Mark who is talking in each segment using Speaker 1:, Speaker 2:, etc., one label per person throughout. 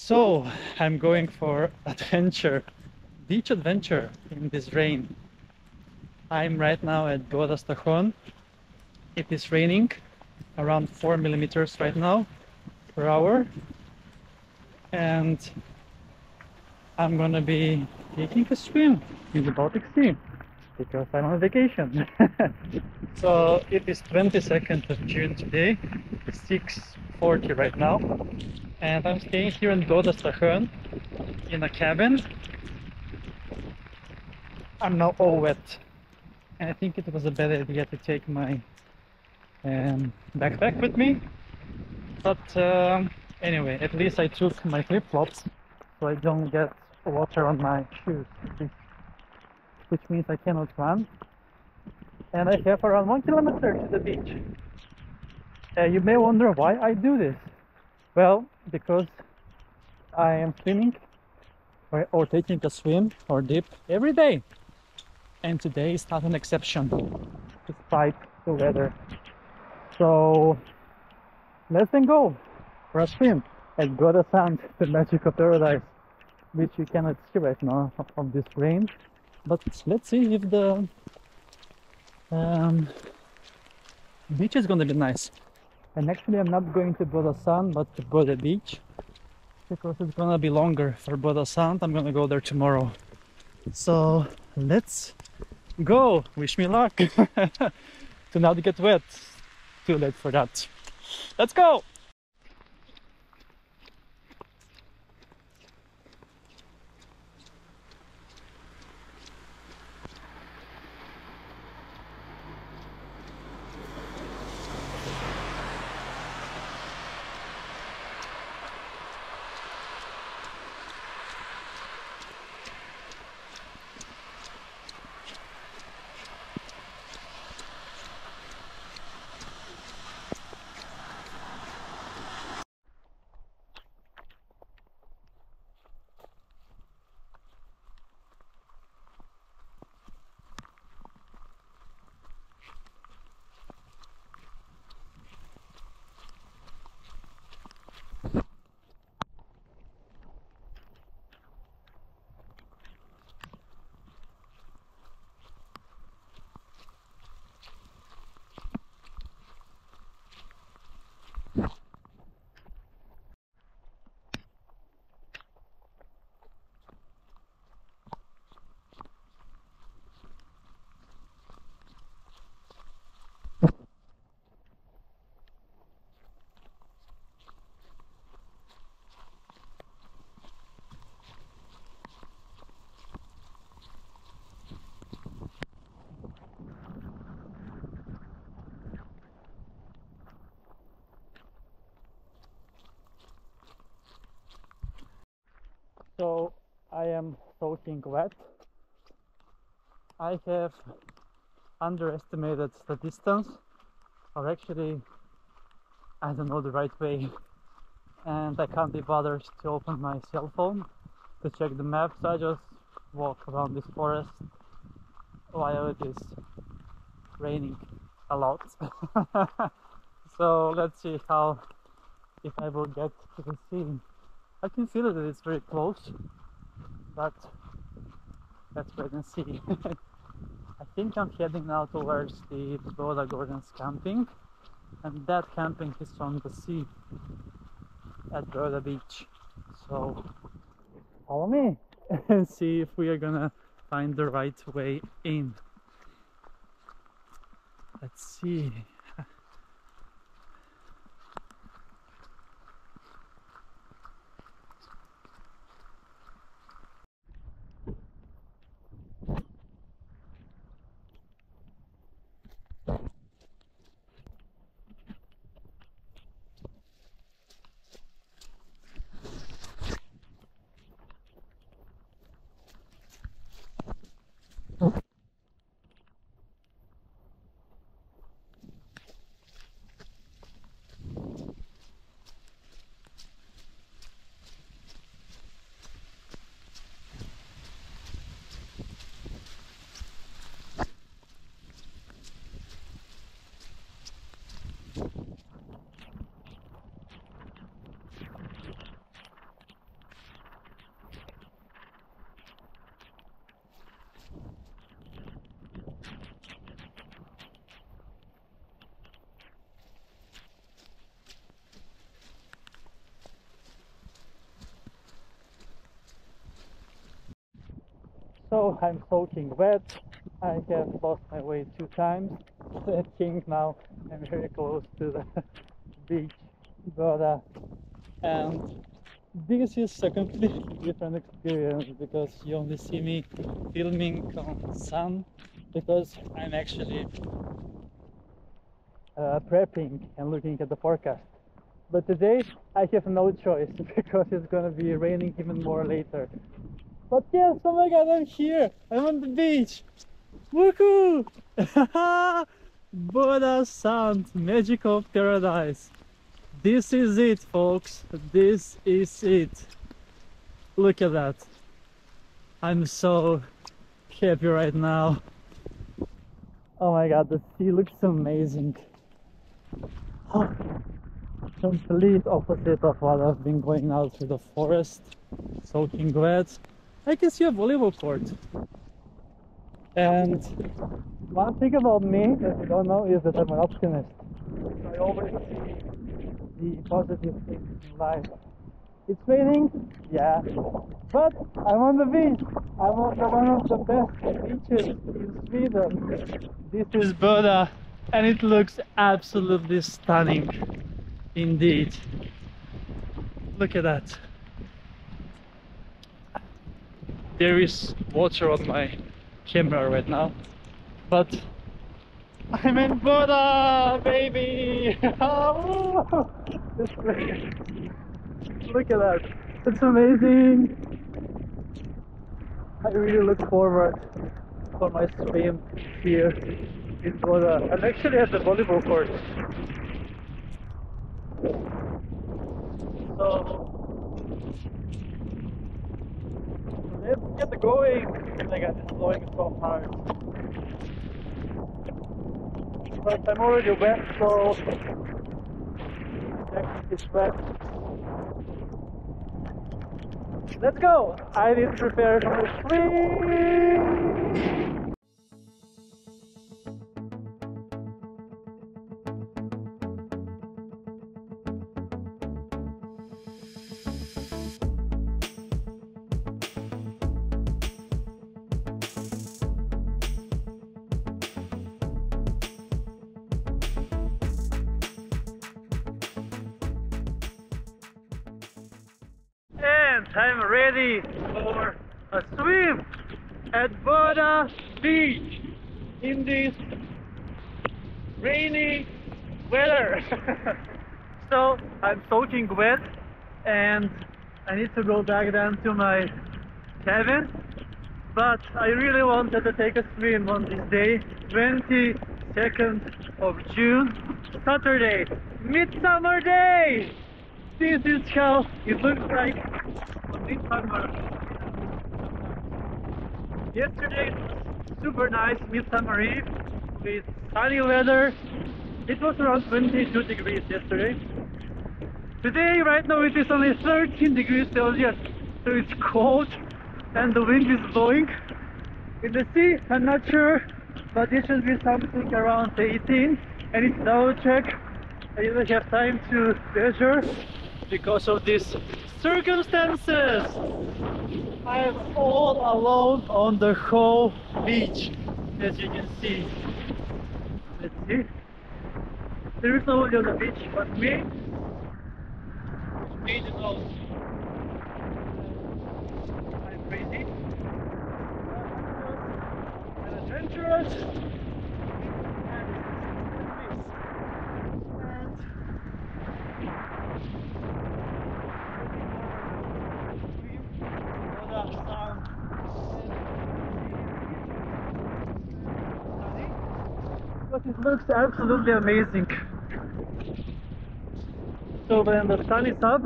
Speaker 1: So I'm going for adventure, beach adventure in this rain. I'm right now at Böda Station. It is raining around 4 millimeters right now per hour, and I'm gonna be taking a swim in the Baltic Sea because I'm on vacation. So it is 22nd of June today, 6:40 right now, and I'm staying here in Böda Station in a cabin. I'm now all wet, and I think it was a bad idea to take my backpack with me. But anyway, at least I took my flip-flops so I don't get water on my shoes, which means I cannot run. And I have around 1 kilometer to the beach. You may wonder why I do this. Well, because I am swimming or taking a swim or dip every day. And today is not an exception, despite the weather. So let's then go for a swim at Böda Sand, the magical paradise, which you cannot see right now from this rain. But let's see if the beach is going to be nice. And actually I'm not going to Böda Sand, but to Böda Beach, because it's going to be longer for Böda Sand. I'm going to go there tomorrow. So let's go. Wish me luck to not get wet. Too late for that. Let's go. So I am soaking wet. I have underestimated the distance, or actually I don't know the right way, and I can't be bothered to open my cell phone to check the map, so I just walk around this forest while it is raining a lot. So let's see if I will get to the sea. I can feel that it's very close, but let's wait and see. I think I'm heading now towards the Böda Gardens camping, and that camping is on the sea at Böda Beach. So follow me and see if we are gonna find the right way in. Let's see. So I'm soaking wet. I have lost my way 2 times. I think now I'm very close to the beach, Böda, and this is a completely different experience because you only see me filming on sun, because I'm actually prepping and looking at the forecast. But today I have no choice because it's gonna be raining even more later. But yes, oh my god, I'm here! I'm on the beach! Woohoo! Böda Sand, magical paradise. This is it, folks. This is it. Look at that. I'm so happy right now. Oh my god, the sea looks amazing. Complete opposite of what I've been going out through the forest, soaking wet. I can see a volleyball court. And one thing about me that you don't know is that I'm an optimist. I always see the positive things in life. It's raining, yeah, but I'm on the beach. I'm on one of the best beaches in Sweden. This is Böda, and it looks absolutely stunning indeed. Look at that. There is water on my camera right now, but I'm in Böda, baby! It's great. Look at that. It's amazing. I really look forward for my swim here in Böda. I'm actually at the volleyball court. So let's get going. Oh my god, it's blowing so hard. But I'm already wet, so next is wet. Let's go! I need to prepare for the swim! And I'm ready for a swim at Böda Beach in this rainy weather. So I'm soaking wet and I need to go back then to my cabin, but I really wanted to take a swim on this day, 22nd of June, Saturday, Midsummer Day. This is how it looks like on this summer. Yesterday was super nice, Midsummer Eve, with sunny weather. It was around 22 degrees yesterday. Today, right now, it is only 13 degrees Celsius, so it's cold and the wind is blowing. In the sea, I'm not sure, but it should be something around 18, and it's double check. I didn't have time to measure because of these circumstances. I am all alone on the whole beach, as you can see. Let's see. There is nobody on the beach but me, which means, you know, I'm crazy and adventurous. But it looks absolutely amazing. So when the sun is up,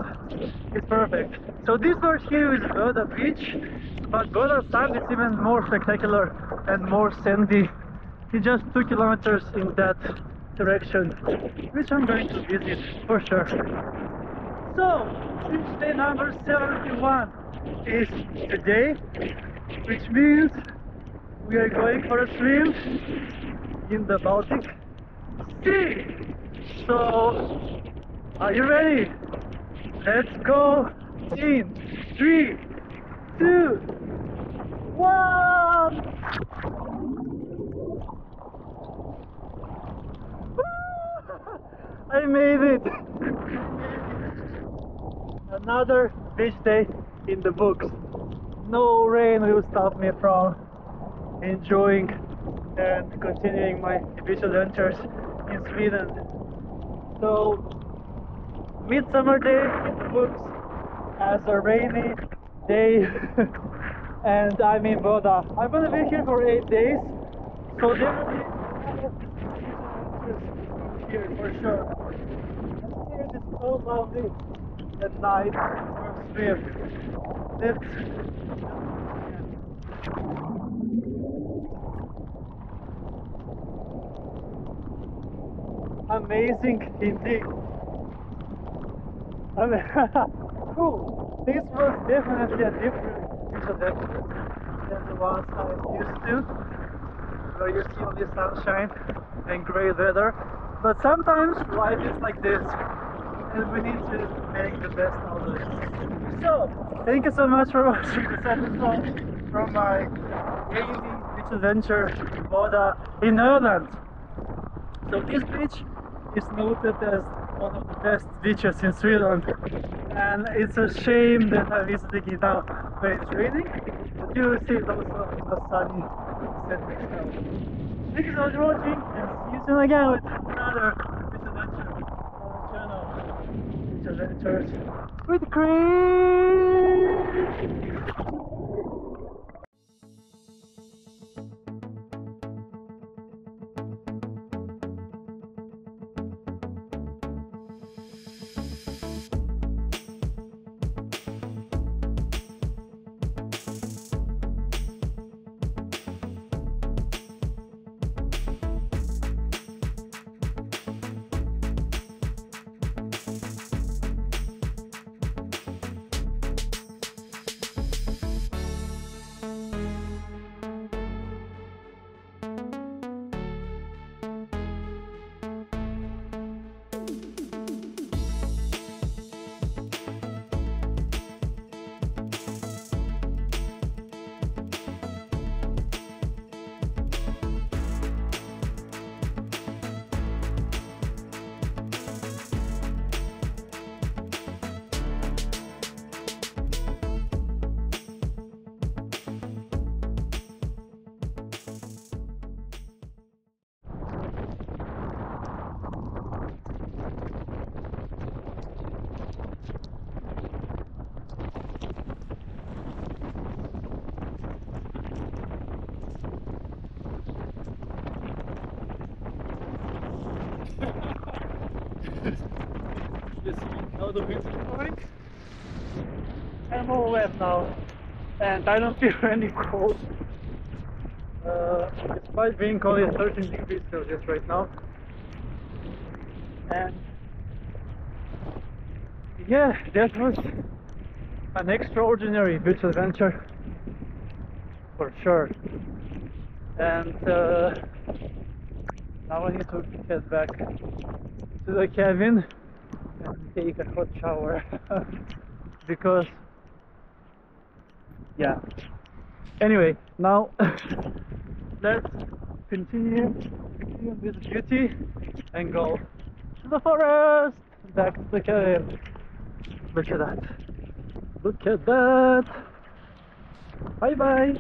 Speaker 1: it's perfect. So this part here is Böda Beach, but Böda Sand is even more spectacular and more sandy. It's just 2 kilometers in that direction, which I'm going to visit for sure. So, beach day number 71 is today, which means we are going for a swim in the Baltic Sea. So, are you ready? Let's go in 3, 2, What? I made it! Another beach day in the books. No rain will stop me from enjoying and continuing my beach adventures in Sweden. So, Midsummer Day in the books as a rainy day, and I'm in Böda. I'm gonna be here for 8 days, so there will be a lot of adventures here for sure. And here it is so lovely at night for swim. It's amazing indeed. I mean, cool. This was definitely a different beach adventure than the ones I'm used to, where you see only sunshine and great weather. But sometimes life is like this, and we need to make the best out of it. So, thank you so much for watching this episode from my rainy beach adventure in Böda in Netherlands. So this beach is noted as one of the best beaches in Sweden, and it's a shame that I'm visiting it now when it's raining, but you will see it also in the sunny setting now. Thank you so much for watching, and see you soon again with another beach adventure on the channel. Beach Adventures with Chris! You see how the wind is blowing? I'm all wet now, and I don't feel any cold. Despite being only 13 degrees Celsius right now. And yeah, that was an extraordinary beach adventure for sure. And now I need to head back to the cabin and take a hot shower because yeah. Anyway, now let's continue with beauty and go to the forest, back to the cabin. Look at that. Look at that. Bye bye.